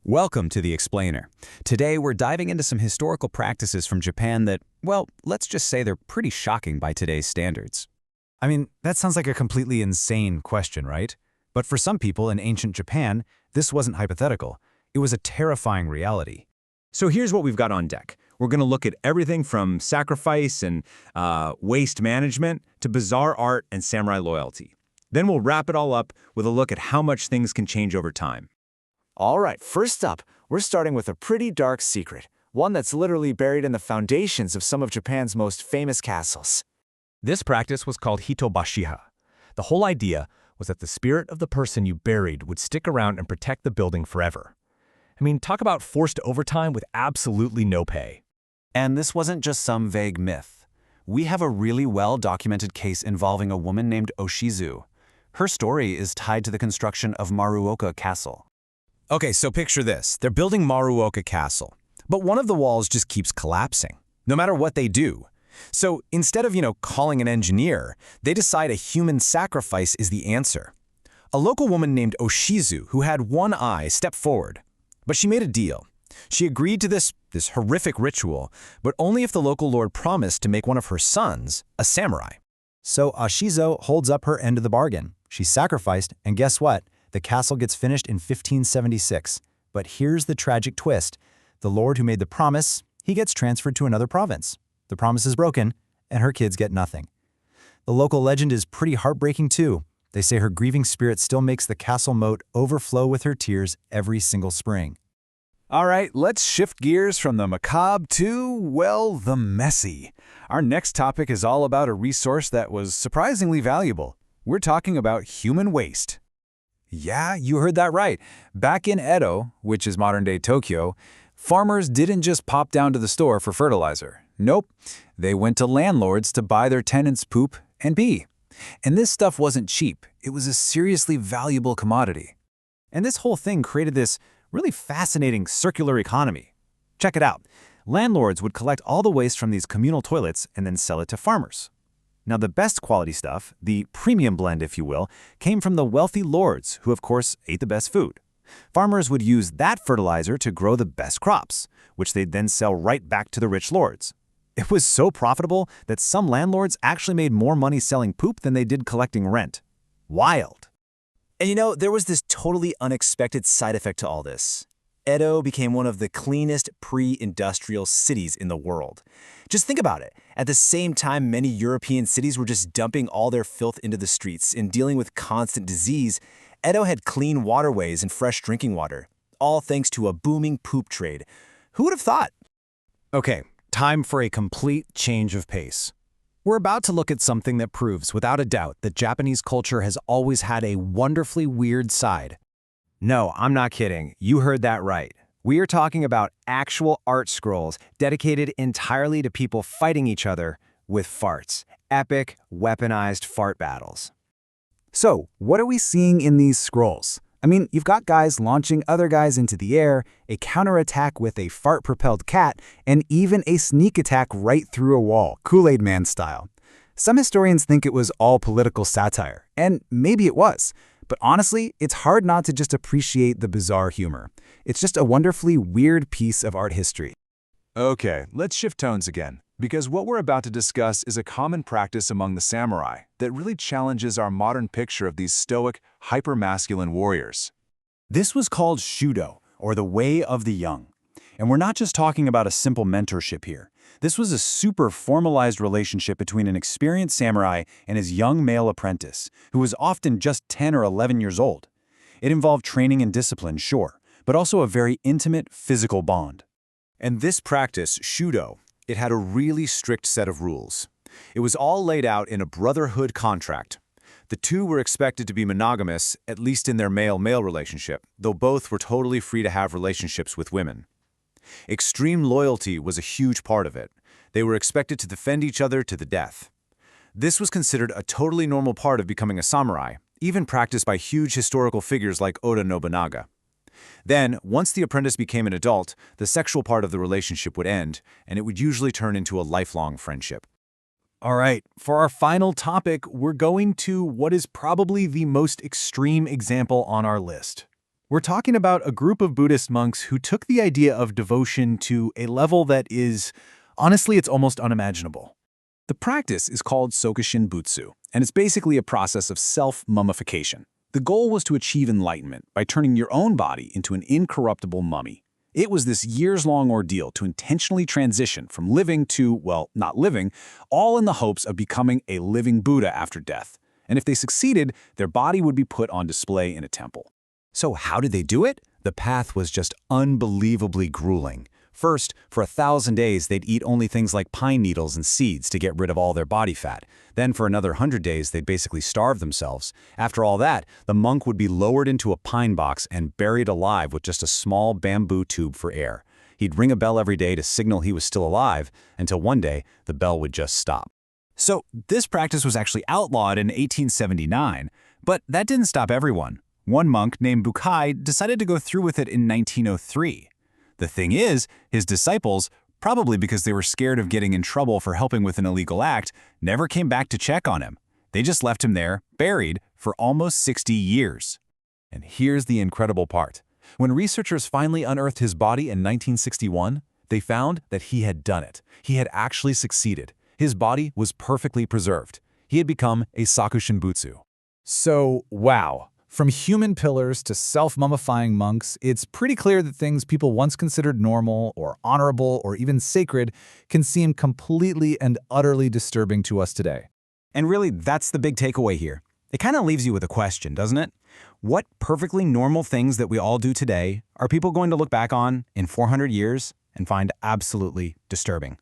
Welcome to The Explainer. Today we're diving into some historical practices from Japan that, well, let's just say they're pretty shocking by today's standards. I mean, that sounds like a completely insane question, right? But for some people in ancient Japan, this wasn't hypothetical. It was a terrifying reality. So here's what we've got on deck. We're going to look at everything from sacrifice and waste management to bizarre art and samurai loyalty. Then we'll wrap it all up with a look at how much things can change over time. All right, first up, we're starting with a pretty dark secret, one that's literally buried in the foundations of some of Japan's most famous castles. This practice was called hitobashiha. The whole idea was that the spirit of the person you buried would stick around and protect the building forever. I mean, talk about forced overtime with absolutely no pay. And this wasn't just some vague myth. We have a really well-documented case involving a woman named Oshizu. Her story is tied to the construction of Maruoka Castle. Okay, so picture this. They're building Maruoka Castle, but one of the walls just keeps collapsing, no matter what they do. So instead of, calling an engineer, they decide a human sacrifice is the answer. A local woman named Oshizu, who had one eye, stepped forward. But she made a deal. She agreed to this horrific ritual, but only if the local lord promised to make one of her sons a samurai. So Oshizo holds up her end of the bargain. She sacrificed, and guess what? The castle gets finished in 1576. But here's the tragic twist. The lord who made the promise, he gets transferred to another province. The promise is broken, and her kids get nothing. The local legend is pretty heartbreaking too. They say her grieving spirit still makes the castle moat overflow with her tears every single spring. All right, let's shift gears from the macabre to, well, the messy. Our next topic is all about a resource that was surprisingly valuable. We're talking about human waste. Yeah, you heard that right. Back in Edo, which is modern-day Tokyo, farmers didn't just pop down to the store for fertilizer. Nope, they went to landlords to buy their tenants' poop and pee. And this stuff wasn't cheap. It was a seriously valuable commodity. And this whole thing created this really fascinating circular economy. Check it out. Landlords would collect all the waste from these communal toilets and then sell it to farmers. Now, the best quality stuff, the premium blend, if you will, came from the wealthy lords who, of course, ate the best food. Farmers would use that fertilizer to grow the best crops, which they'd then sell right back to the rich lords. It was so profitable that some landlords actually made more money selling poop than they did collecting rent. Wild. And there was this totally unexpected side effect to all this. Edo became one of the cleanest pre-industrial cities in the world. Just think about it. At the same time, many European cities were just dumping all their filth into the streets and dealing with constant disease. Edo had clean waterways and fresh drinking water, all thanks to a booming poop trade. Who would have thought? Okay, time for a complete change of pace. We're about to look at something that proves, without a doubt, that Japanese culture has always had a wonderfully weird side. No, I'm not kidding. You heard that right. We are talking about actual art scrolls dedicated entirely to people fighting each other with farts. Epic, weaponized fart battles. So, what are we seeing in these scrolls? I mean, you've got guys launching other guys into the air, a counterattack with a fart-propelled cat, and even a sneak attack right through a wall, Kool-Aid Man style. Some historians think it was all political satire, and maybe it was. But honestly, it's hard not to just appreciate the bizarre humor. It's just a wonderfully weird piece of art history. Okay, let's shift tones again, because what we're about to discuss is a common practice among the samurai that really challenges our modern picture of these stoic, hyper-masculine warriors. This was called Shudo, or the Way of the Young. And we're not just talking about a simple mentorship here. This was a super formalized relationship between an experienced samurai and his young male apprentice, who was often just 10 or 11 years old. It involved training and discipline, sure, but also a very intimate physical bond. And this practice, Shudo, it had a really strict set of rules. It was all laid out in a brotherhood contract. The two were expected to be monogamous, at least in their male-male relationship, though both were totally free to have relationships with women. Extreme loyalty was a huge part of it. They were expected to defend each other to the death. This was considered a totally normal part of becoming a samurai, even practiced by huge historical figures like Oda Nobunaga. Then, once the apprentice became an adult, the sexual part of the relationship would end, and it would usually turn into a lifelong friendship. All right, for our final topic, we're going to what is probably the most extreme example on our list. We're talking about a group of Buddhist monks who took the idea of devotion to a level that is, honestly, it's almost unimaginable. The practice is called Sokushin Butsu, and it's basically a process of self-mummification. The goal was to achieve enlightenment by turning your own body into an incorruptible mummy. It was this years-long ordeal to intentionally transition from living to, well, not living, all in the hopes of becoming a living Buddha after death. And if they succeeded, their body would be put on display in a temple. So how did they do it? The path was just unbelievably grueling. First, for 1,000 days, they'd eat only things like pine needles and seeds to get rid of all their body fat. Then for another 100 days, they'd basically starve themselves. After all that, the monk would be lowered into a pine box and buried alive with just a small bamboo tube for air. He'd ring a bell every day to signal he was still alive, until one day, the bell would just stop. So this practice was actually outlawed in 1879, but that didn't stop everyone. One monk named Bukai decided to go through with it in 1903. The thing is, his disciples, probably because they were scared of getting in trouble for helping with an illegal act, never came back to check on him. They just left him there, buried, for almost 60 years. And here's the incredible part. When researchers finally unearthed his body in 1961, they found that he had done it. He had actually succeeded. His body was perfectly preserved. He had become a Sokushin Butsu. So, wow. From human pillars to self-mummifying monks, it's pretty clear that things people once considered normal or honorable or even sacred can seem completely and utterly disturbing to us today. And really, that's the big takeaway here. It kind of leaves you with a question, doesn't it? What perfectly normal things that we all do today are people going to look back on in 400 years and find absolutely disturbing?